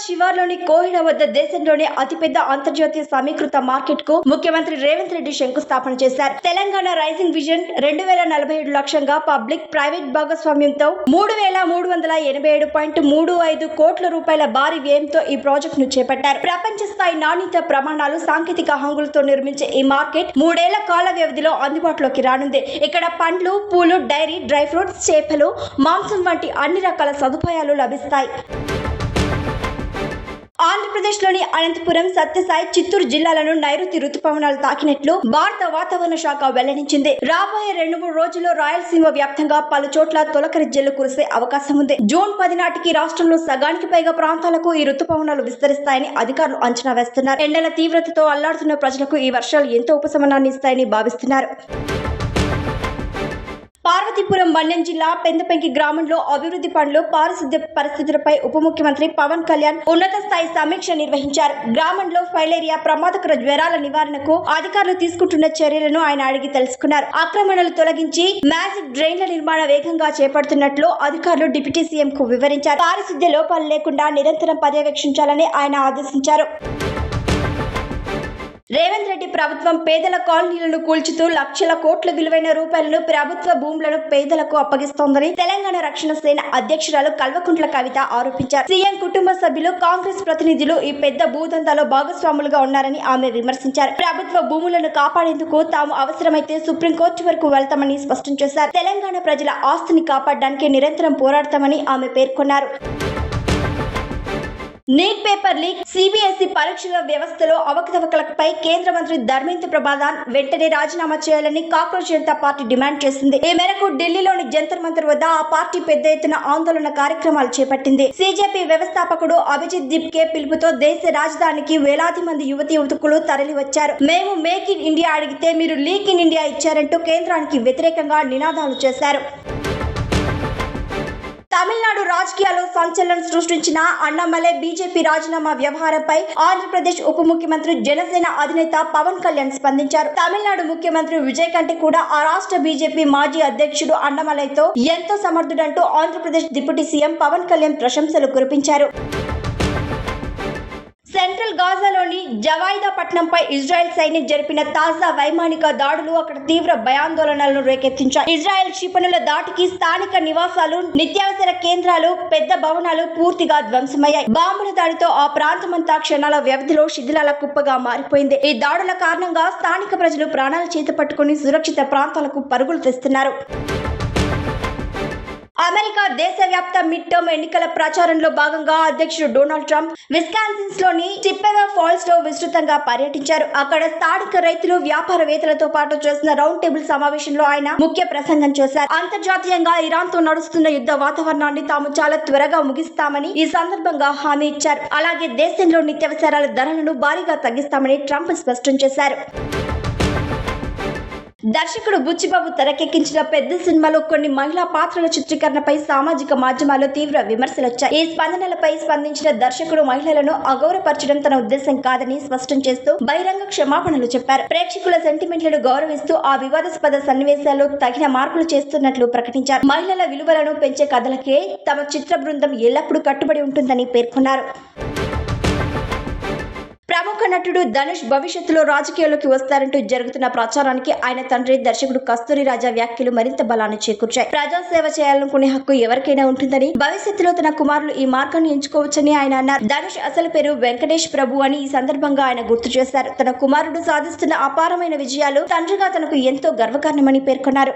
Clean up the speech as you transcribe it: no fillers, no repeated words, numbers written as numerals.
శివార్లోని కోహిడ వద్ద దేశంలోనే అతిపెద్ద అంతర్జాతీయ సమీకృత మార్కెట్ కు ముఖ్యమంత్రి రేవంత్ రెడ్డి శంకుస్థాపన చేశారు. తెలంగాణ రైజింగ్ విజన్ 2047 లక్ష్యంగా పబ్లిక్ ప్రైవేట్ భాగస్వామ్యంతో 3387.35 కోట్ల రూపాయల భారీ వ్యయంతో ఈ ప్రాజెక్ట్ ను చేపట్టారు. ప్రపంచ స్థాయి నాణ్యత ప్రమాణాలు, సాంకేతిక హంగులతో నిర్మించే ఈ మార్కెట్ 3 ఏళ్ల కాల వ్యవధిలో అందుబాటులోకి రానుంది. ఇక్కడ పండ్లు, పూలు, డైరీ, డ్రై ఫ్రూట్స్, చేపలు, మాంసం వంటి అన్ని రకాల సదుపాయాలు లభిస్తాయి. ఆంధ్రప్రదేశ్లోని అనంతపురం, సత్యసాయి, చిత్తూరు జిల్లాలను నైరుతి రుతుపవనాలు తాకినట్లు భారత వాతావరణ శాఖ వెల్లడించింది. రాబోయే 2-3 రోజుల్లో రాయలసీమ వ్యాప్తంగా పలు చోట్ల తొలకరి జల్లు కురిసే అవకాశం ఉంది. జూన్ 10 నాటికి రాష్ట్రంలో సగానికి పైగా ప్రాంతాలకు ఈ రుతుపవనాలు విస్తరిస్తాయని అధికారులు అంచనా వేస్తున్నారు. ఎండల తీవ్రతతో అల్లాడుతున్న ప్రజలకు ఈ వర్షాలు ఎంతో ఉపశమనాన్ని ఇస్తాయని భావిస్తున్నారు. పార్వతీపురం మన్యం జిల్లా పెందపెంకి గ్రామంలో అభివృద్ధి పనులు, పారిశుద్ధ్య పరిస్థితులపై ఉప ముఖ్యమంత్రి పవన్ కళ్యాణ్ ఉన్నత స్థాయి సమీక్ష నిర్వహించారు. గ్రామంలో ఫైలేరియా, ప్రమాదకర జ్వరాల నివారణకు అధికారులు తీసుకుంటున్న చర్యలను ఆయన అడిగి తెలుసుకున్నారు. ఆక్రమణలు తొలగించి మ్యాజిక్ డ్రైన్ల నిర్మాణ వేగంగా చేపడుతున్నట్లు అధికారులు డిప్యూటీ సీఎం కు వివరించారు. పారిశుద్ధ్య లోపాలు లేకుండా నిరంతరం పర్యవేక్షించాలని ఆయన ఆదేశించారు. రేవంత్ రెడ్డి ప్రభుత్వం పేదల కాలనీలను కూల్చుతూ లక్షల కోట్ల విలువైన రూపాయలను ప్రభుత్వ భూములను పేదలకు అప్పగిస్తోందని తెలంగాణ రక్షణ సేన అధ్యక్షురాలు కల్వకుంట్ల కవిత ఆరోపించారు. సీఎం కుటుంబ సభ్యులు, కాంగ్రెస్ ప్రతినిధులు ఈ పెద్ద భూదందాలో భాగస్వాములుగా ఉన్నారని ఆమె విమర్శించారు. ప్రభుత్వ భూములను కాపాడేందుకు తాము అవసరమైతే సుప్రీంకోర్టు వరకు వెళ్తామని స్పష్టం చేశారు. తెలంగాణ ప్రజల ఆస్తిని కాపాడడానికి నిరంతరం పోరాడతామని ఆమె పేర్కొన్నారు. నీట్ పేపర్ లీక్, సిబిఎస్ఈ పరీక్షల వ్యవస్థలో అవకతవకలపై కేంద్ర మంత్రి ధర్మేంద్ర ప్రధాన్ వెంటనే రాజీనామా చేయాలని కాక్రోచ్ జనతా పార్టీ డిమాండ్ చేసింది. ఈ మేరకు ఢిల్లీలోని జంతర్ మంతర్ వద్ద ఆ పార్టీ పెద్ద ఎత్తున ఆందోళన కార్యక్రమాలు చేపట్టింది. సిజేపీ వ్యవస్థాపకుడు అభిజిత్ దీప్కే పిలుపుతో దేశ రాజధానికి వేలాది మంది యువతీ యువకులు తరలి వచ్చారు. మేము మేక్ ఇన్ ఇండియా అడిగితే మీరు లీక్ ఇన్ ఇండియా ఇచ్చారంటూ కేంద్రానికి వ్యతిరేకంగా నినాదాలు చేశారు. తమిళనాడు రాజకీయాల్లో సంచలనం సృష్టించిన అన్నామలై బీజేపీ రాజీనామా వ్యవహారంపై ఆంధ్రప్రదేశ్ ఉప ముఖ్యమంత్రి, జనసేన అధినేత పవన్ కళ్యాణ్ స్పందించారు. తమిళనాడు ముఖ్యమంత్రి విజయ్ కంటే కూడా ఆ రాష్ట్ర బీజేపీ మాజీ అధ్యక్షుడు అన్నామలైతో ఎంతో సమర్థుడంటూ ఆంధ్రప్రదేశ్ డిప్యూటీ సీఎం పవన్ కళ్యాణ్ ప్రశంసలు కురిపించారు. సెంట్రల్ గాజాలోని జవాయిదా పట్టణంపై ఇజ్రాయెల్ సైన్యం జరిపిన తాజా వైమానిక దాడులు అక్కడ తీవ్ర భయాందోళనలను రేకెత్తించాయి. ఇజ్రాయెల్ క్షిపణుల దాటికి స్థానిక నివాసాలు, నిత్యావసర కేంద్రాలు, పెద్ద భవనాలు పూర్తిగా ధ్వంసమయ్యాయి. బాంబుల దాడితో ఆ ప్రాంతమంతా క్షణాల వ్యవధిలో శిథిలాల కుప్పగా మారిపోయింది. ఈ దాడుల కారణంగా స్థానిక ప్రజలు ప్రాణాలు చేతపట్టుకుని సురక్షిత ప్రాంతాలకు పరుగులు తీస్తున్నారు. అమెరికా దేశవ్యాప్త మిడ్ టర్మ్ ఎన్నికల ప్రచారంలో భాగంగా అధ్యక్షుడు డొనాల్డ్ ట్రంప్ విస్కాన్సిన్ లోని చిప్పెవా ఫాల్స్ లో విస్తృతంగా పర్యటించారు. అక్కడ స్థానిక రైతులు, వ్యాపారవేత్తలతో పాటు చేసిన రౌండ్ టేబుల్ సమావేశంలో ఆయన ముఖ్య ప్రసంగం చేశారు. అంతర్జాతీయంగా ఇరాన్ తో నడుస్తున్న యుద్ధ వాతావరణాన్ని తాము చాలా త్వరగా ముగిస్తామని ఈ సందర్భంగా హామీ ఇచ్చారు. అలాగే దేశంలో నిత్యావసరాల ధరలను భారీగా తగ్గిస్తామని ట్రంప్ స్పష్టం చేశారు. దర్శకుడు బుచ్చిబాబు తెరకెక్కించిన పెద్ద సినిమాలో కొన్ని మహిళా పాత్రల చిత్రీకరణపై సామాజిక మాధ్యమాల్లో తీవ్ర విమర్శలు వచ్చాయి. ఈ స్పందనలపై స్పందించిన దర్శకుడు మహిళలను అగౌరవపరచడం తన ఉద్దేశం కాదని స్పష్టం చేస్తూ బహిరంగ క్షమాపణలు చెప్పారు. ప్రేక్షకుల సెంటిమెంట్లను గౌరవిస్తూ ఆ వివాదాస్పద సన్నివేశాల్లో తగిన మార్పులు చేస్తున్నట్లు ప్రకటించారు. మహిళల విలువలను పెంచే కథలకే తమ చిత్ర బృందం ఎల్లప్పుడూ కట్టుబడి ఉంటుందని పేర్కొన్నారు. ప్రముఖ నటుడు ధనుష్ భవిష్యత్తులో రాజకీయాల్లోకి వస్తారంటూ జరుగుతున్న ప్రచారానికి ఆయన తండ్రి దర్శకుడు కస్తూరి రాజా వ్యాఖ్యలు మరింత బలాన్ని చేకూర్చాయి. ప్రజాసేవ చేయాలనుకునే హక్కు ఎవరికైనా ఉంటుందని, భవిష్యత్తులో తన కుమారులు ఈ మార్గాన్ని ఎంచుకోవచ్చని ఆయన అన్నారు. ధనుష్ అసలు పేరు వెంకటేష్ ప్రభు అని ఈ సందర్భంగా ఆయన గుర్తు చేశారు. తన కుమారుడు సాధిస్తున్న అపారమైన విజయాలు తండ్రిగా తనకు ఎంతో గర్వకారణమని పేర్కొన్నారు.